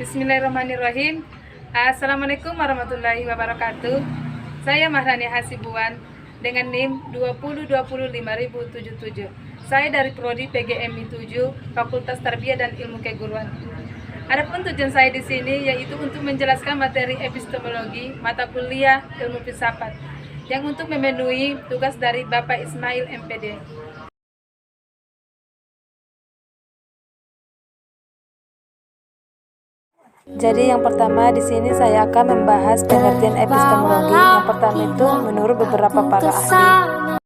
Bismillahirrahmanirrahim. Assalamualaikum warahmatullahi wabarakatuh. Saya Mahrani Hasibuan dengan NIM 20205077. Saya dari Prodi PGMI 7, Fakultas Tarbiyah dan Ilmu Keguruan. Adapun tujuan saya di sini yaitu untuk menjelaskan materi epistemologi mata kuliah Ilmu Filsafat yang untuk memenuhi tugas dari Bapak Ismail MPD. Jadi yang pertama di sini saya akan membahas pengertian epistemologi. Yang pertama itu menurut beberapa para ahli.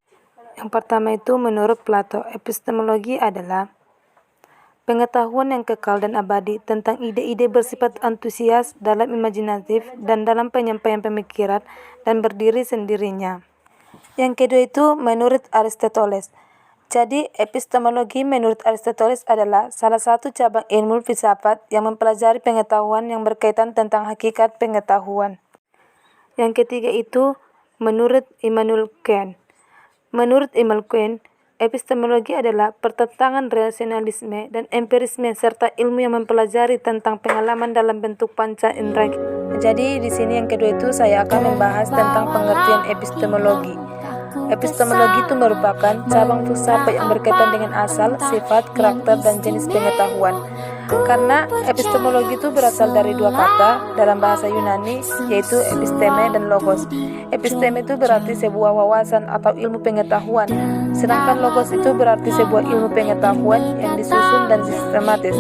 Yang pertama itu menurut Plato, epistemologi adalah pengetahuan yang kekal dan abadi tentang ide-ide bersifat antusias dalam imajinatif dan dalam penyampaian pemikiran dan berdiri sendirinya. Yang kedua itu menurut Aristoteles. Jadi, epistemologi menurut Aristoteles adalah salah satu cabang ilmu filsafat yang mempelajari pengetahuan yang berkaitan tentang hakikat pengetahuan. Yang ketiga itu menurut Immanuel Kant. Menurut Immanuel Kant, epistemologi adalah pertentangan rasionalisme dan empirisme serta ilmu yang mempelajari tentang pengalaman dalam bentuk panca indera. Jadi, di sini yang kedua itu saya akan membahas tentang pengertian epistemologi. Epistemologi itu merupakan cabang filsafat yang berkaitan dengan asal, sifat, karakter, dan jenis pengetahuan. Karena epistemologi itu berasal dari dua kata dalam bahasa Yunani, yaitu episteme dan logos. Episteme itu berarti sebuah wawasan atau ilmu pengetahuan, sedangkan logos itu berarti sebuah ilmu pengetahuan yang disusun dan sistematis.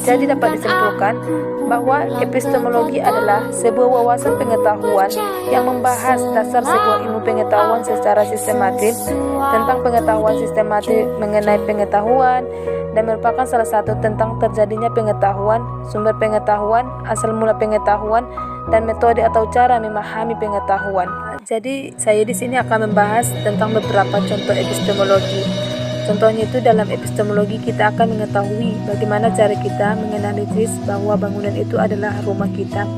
Jadi dapat disimpulkan bahwa epistemologi adalah sebuah wawasan pengetahuan yang membahas dasar sebuah ilmu pengetahuan secara sistematis tentang pengetahuan sistematis mengenai pengetahuan dan merupakan salah satu tentang terjadinya pengetahuan, sumber pengetahuan, asal mula pengetahuan, dan metode atau cara memahami pengetahuan. Jadi saya di sini akan membahas tentang beberapa contoh epistemologi. Contohnya itu dalam epistemologi kita akan mengetahui bagaimana cara kita menganalisis bahwa bangunan itu adalah rumah kita,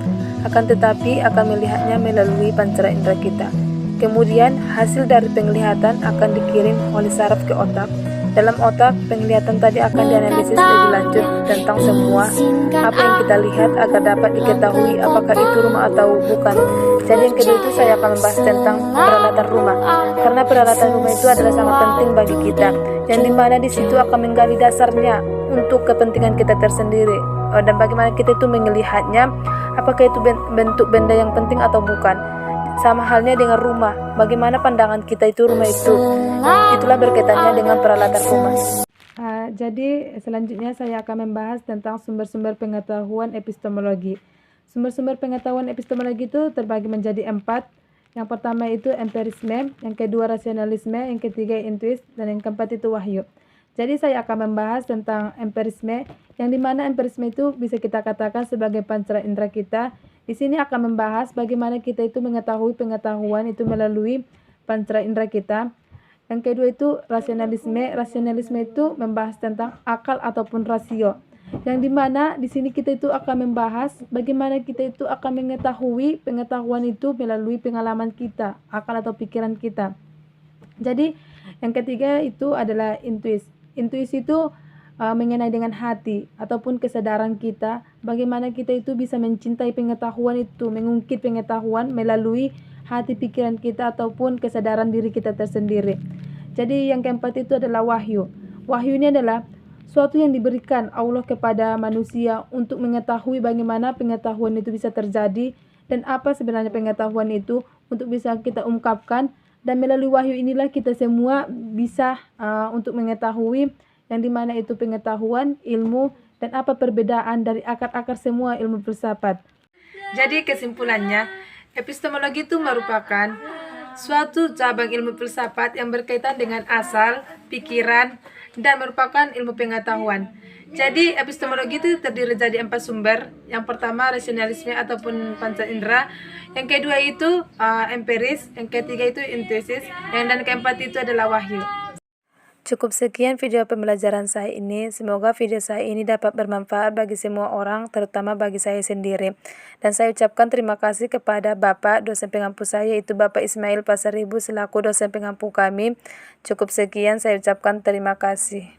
akan tetapi akan melihatnya melalui pancara indera kita. Kemudian hasil dari penglihatan akan dikirim oleh saraf ke otak. Dalam otak, penglihatan tadi akan dianalisis lebih lanjut tentang semua apa yang kita lihat agar dapat diketahui apakah itu rumah atau bukan. Jadi yang kedua itu saya akan membahas tentang peralatan rumah, karena peralatan rumah itu adalah sangat penting bagi kita, yang dimana di situ akan menggali dasarnya untuk kepentingan kita tersendiri dan bagaimana kita itu melihatnya, apakah itu bentuk benda yang penting atau bukan. Sama halnya dengan rumah, bagaimana pandangan kita itu rumah itu, itulah berkaitannya dengan peralatan rumah. Jadi selanjutnya saya akan membahas tentang sumber-sumber pengetahuan epistemologi. Sumber-sumber pengetahuan epistemologi itu terbagi menjadi 4. Yang pertama itu empirisme, yang kedua rasionalisme, yang ketiga intuisi, dan yang keempat itu wahyu. Jadi saya akan membahas tentang empirisme, yang dimana empirisme itu bisa kita katakan sebagai pancara indera kita. Di sini akan membahas bagaimana kita itu mengetahui pengetahuan itu melalui pancara indera kita. Yang kedua itu rasionalisme. Rasionalisme itu membahas tentang akal ataupun rasio. Yang dimana di sini kita itu akan membahas bagaimana kita itu akan mengetahui pengetahuan itu melalui pengalaman kita, akal atau pikiran kita. Jadi yang ketiga itu adalah intuisi. Intuisi itu mengenai dengan hati ataupun kesadaran kita, bagaimana kita itu bisa mencintai pengetahuan itu, mengungkit pengetahuan melalui hati pikiran kita ataupun kesadaran diri kita tersendiri. Jadi yang keempat itu adalah wahyu. Wahyu ini adalah suatu yang diberikan Allah kepada manusia untuk mengetahui bagaimana pengetahuan itu bisa terjadi dan apa sebenarnya pengetahuan itu untuk bisa kita ungkapkan, dan melalui wahyu inilah kita semua bisa untuk mengetahui yang dimana itu pengetahuan, ilmu, dan apa perbedaan dari akar-akar semua ilmu filsafat. Jadi kesimpulannya, epistemologi itu merupakan suatu cabang ilmu filsafat yang berkaitan dengan asal, pikiran, dan merupakan ilmu pengetahuan. Jadi epistemologi itu terdiri dari 4 sumber. Yang pertama rasionalisme ataupun panca indera, yang kedua itu empiris, yang ketiga itu intuisi, dan keempat itu adalah wahyu. Cukup sekian video pembelajaran saya ini. Semoga video saya ini dapat bermanfaat bagi semua orang, terutama bagi saya sendiri. Dan saya ucapkan terima kasih kepada Bapak dosen pengampu saya, yaitu Bapak Ismail Pasaribu selaku dosen pengampu kami. Cukup sekian, saya ucapkan terima kasih.